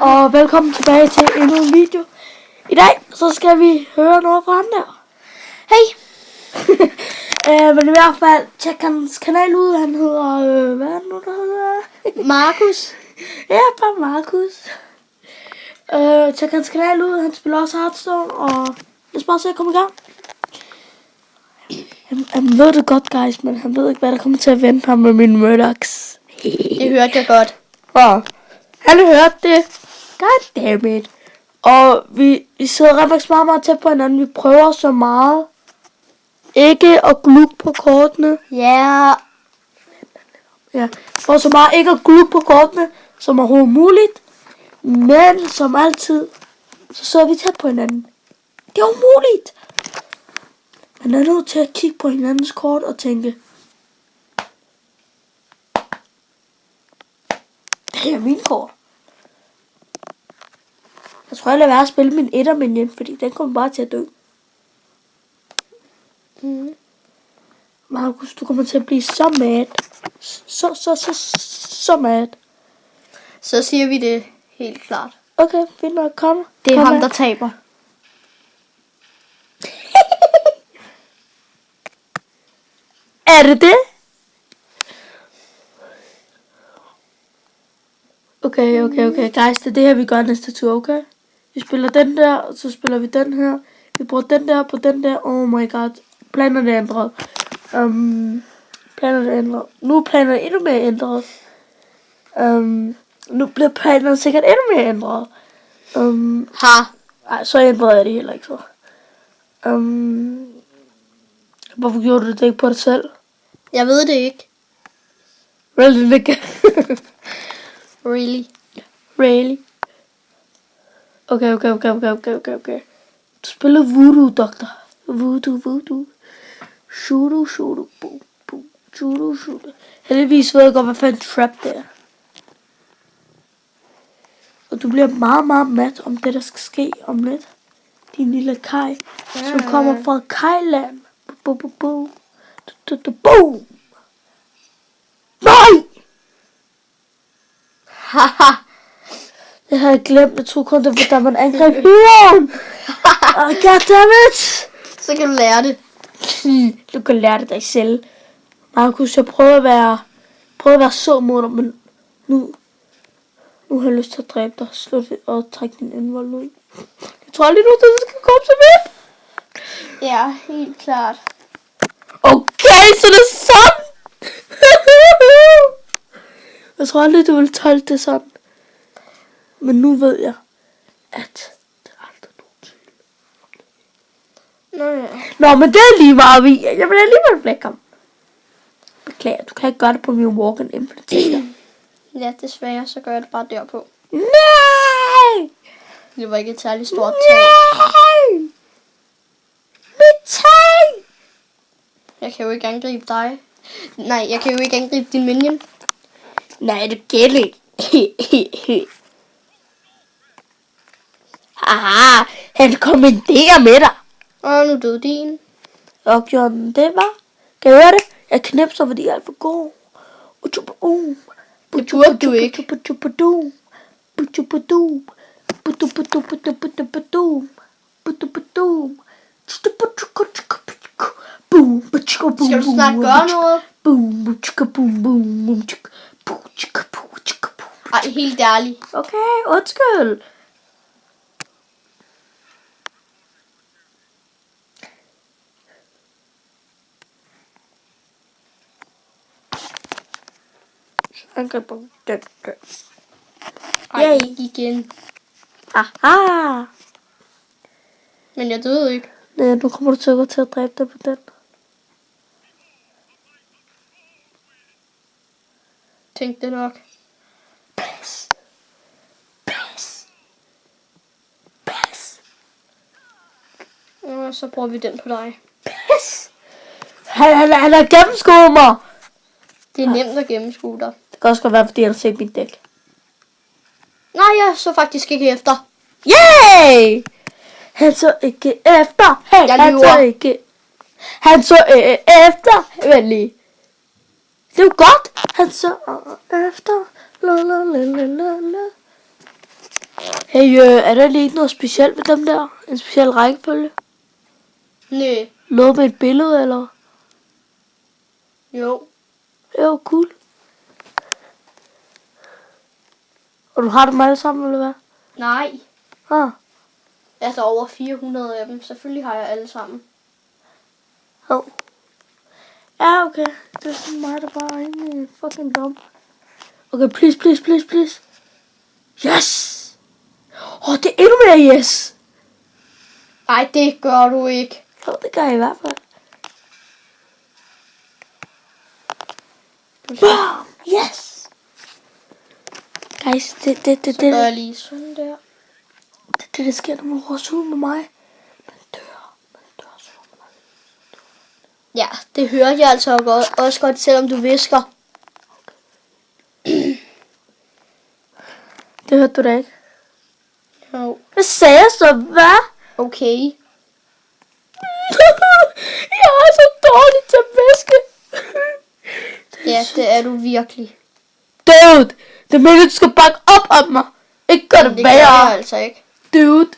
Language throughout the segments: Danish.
Og velkommen tilbage til endnu en video. I dag så skal vi høre noget fra ham der. Hej. Men i hvert fald tjek hans kanal ud. Han hedder hvad er det nu der hedder? Markus. Ja, bare Markus. Tjek hans kanal ud. Han spiller også Hearthstone. Og lad os bare se at komme i gang. Han ved det godt, guys, men han ved ikke hvad der kommer til at vente ham med mine Murdocs. Det hørte jeg godt. Ja, han hørte det. Goddammit. Og vi sidder ret meget tæt på hinanden. Vi prøver så meget ikke at glukke på kortene. Ja. Ja, prøver så meget ikke at glukke på kortene som overhovedet muligt. Men som altid, så sidder vi tæt på hinanden. Det er umuligt. Man er nødt til at kigge på hinandens kort og tænke, det er min kort. Jeg tror, jeg lader være at spille min etterminion, fordi den kommer bare til at dø. Markus, du kommer til at blive så mad. Så mad. Så siger vi det helt klart. Okay, fint nok, kom. Det er kom ham, med. der taber. Er det det? Okay, guys, det er det her, vi gør næste tur, okay? Vi spiller den der, og så spiller vi den her. Vi bruger den der på den der. Oh my god. Planerne er ændret. Planerne er ændret. Nu er planerne endnu mere ændret. Nu bliver planerne sikkert endnu mere ændret. Ej, så ændret er det heller ikke så. Hvorfor gjorde du det ikke på dig selv? Jeg ved det ikke. Really? Okay. Du spiller voodoo, doktor. Voodoo. Shooter. Boom. Shooter. Heldigvis ved jeg godt, hvad fanden trap det er. Og du bliver meget mat om det, der skal ske om lidt. Din lille Kai, som kommer fra Kailand. Boom. Nej! Haha. Jeg havde glemt, jeg troede kun det var, da man angreb hyren. Goddammit! Så kan du lære det. Du kan lære det dig selv. Markus, jeg prøver at være så mod dig, men nu har jeg lyst til at dræbe dig, slå det og trække din indvold ud. Jeg tror aldrig nu, det skal komme så vidt. Ja, helt klart. Okay, så det er sådan. Jeg tror aldrig, du ville tolke det sådan. Men nu ved jeg, at det er aldrig nogen tvivl. Nå, men det er lige meget vi. Jeg vil alligevel flække ham. Beklager, du kan ikke gøre det på min walk-in implementator. Ja, desværre, så gør jeg det bare derpå. Nej! Det var ikke et særligt stort tag. Nej! Mit tag! Jeg kan jo ikke angribe dig. Nej, jeg kan jo ikke angribe din minion. Nej, det gælder ikke. Haha, han kommenterer med dig. Og nu døde din. Og gjorde den det, var? Kan jeg høre det? Jeg knipser, fordi jeg er alt for god. Det burde du ikke. Skal du snart gøre noget? Ej, helt ærligt. Okay, undskyld. Angriber den. Ej, ikke igen. Aha. Men jeg døde ikke. Ja, nu kommer du til at dræbe dig på den. Tænk det nok. Pas. Og så bruger vi den på dig. Pas. Han har gennemskuet mig. Det er nemt at gennemskue dig. Det kan også godt være, fordi han har set mit dæk. Nej, jeg så faktisk ikke efter. Yay! Han så ikke efter. Hey, Jeg han lyver. så ikke. Han så efter. Vent lige. Det er jo godt. Han så efter. La. Hey, er der lige ikke noget specielt ved dem der? En speciel rækkefølge? Nø. Noget med et billede, eller? Jo. Jo, cool. Og du har dem alle sammen, eller hvad? Nej. Ah. Altså over 400 af dem. Selvfølgelig har jeg alle sammen. Oh. Ja, okay. Det er sådan mig, der bare er egentlig fucking dum. Okay, please, please, please, please. Yes! Det er endnu mere yes! Ej, det gør du ikke. Jo, det gør jeg i hvert fald. Bam! Yes! Guys, det gør jeg lige sådan der. Det sker, når man russer ud med mig. Man dør så. Ja, det hørte jeg altså også godt, selvom du visker. Det hørte du da ikke. Jo. Hvad sagde jeg så? Hvad? Okay. Jeg er så dårlig til at væske. Ja, det er du virkelig. Dude, det mener, du skal bakke op om mig. Ikke gør det Det gør værre. jeg altså ikke. Dude.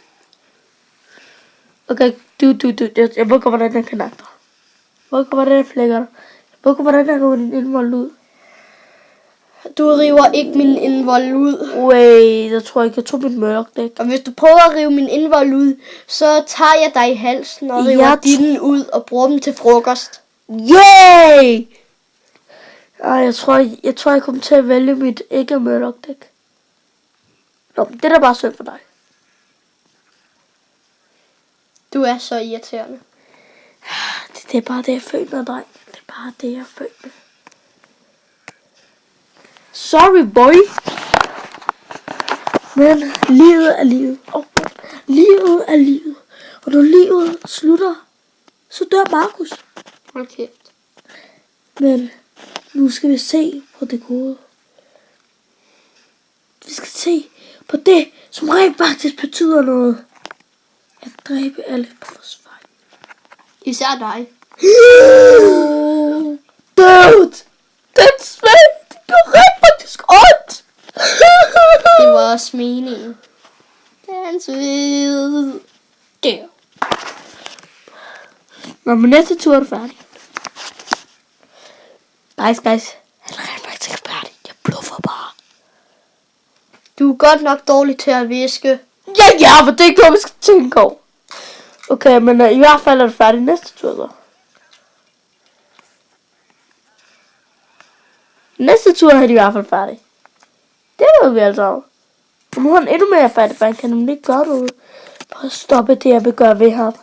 Okay, dude. Jeg ved godt, hvordan den kan nakke dig. Jeg ved godt, hvordan den flækker dig. Jeg ved godt, hvordan den går din indvold ud. Du river ikke min indvold ud. Wait, jeg tror ikke, jeg tog mit mørkdæk. Og hvis du prøver at rive min indvold ud, så tager jeg dig i halsen og river din ud og bruger dem til frokost. Yay! Ej, jeg tror, jeg kommer til at vælge mit ikke mørkdæk. Nå, det er da bare synd for dig. Du er så irriterende. Det er bare det, jeg føler, dreng. Det er bare det, jeg føler. Sorry, boy. Men livet er livet. Livet er livet. Og når livet slutter, så dør Markus. Hold kæft. Men nu skal vi se på det gode. Vi skal se på det, som rent faktisk betyder noget. At dræbe alle på vores vej. Især dig. Dude! Den svag, det går rent faktisk ondt. Det var også meningen. Den sved. Der. Nå, men næste tur er du færdig. Guys. Han er rent faktisk færdig. Jeg bluffer bare. Du er godt nok dårlig til at viske. Ja, for det er ikke noget, vi skal tænke over. Okay, men i hvert fald er du færdig næste tur, så. Næste tur er de i hvert fald færdig. Det ved vi altså. Og nu er han endnu mere færdig, for han kan nemlig ikke gøre noget. Bare stoppe det, jeg vil gøre ved ham.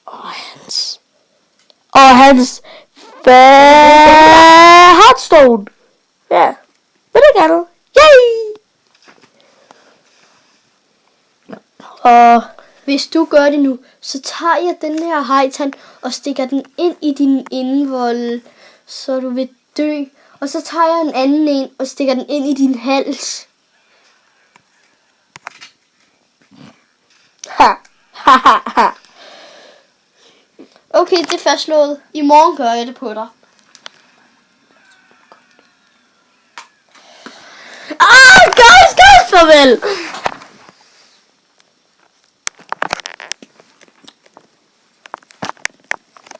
Og hans Hearthstone. Ja, vil det gerne. Yay! Og Hvis du gør det nu, så tager jeg den her hejtand og stikker den ind i din indvold, så du vil dø. Og så tager jeg en anden en og stikker den ind i din hals. ha. Okay, det er fastslået. I morgen gør jeg det på dig. Guys, farvel!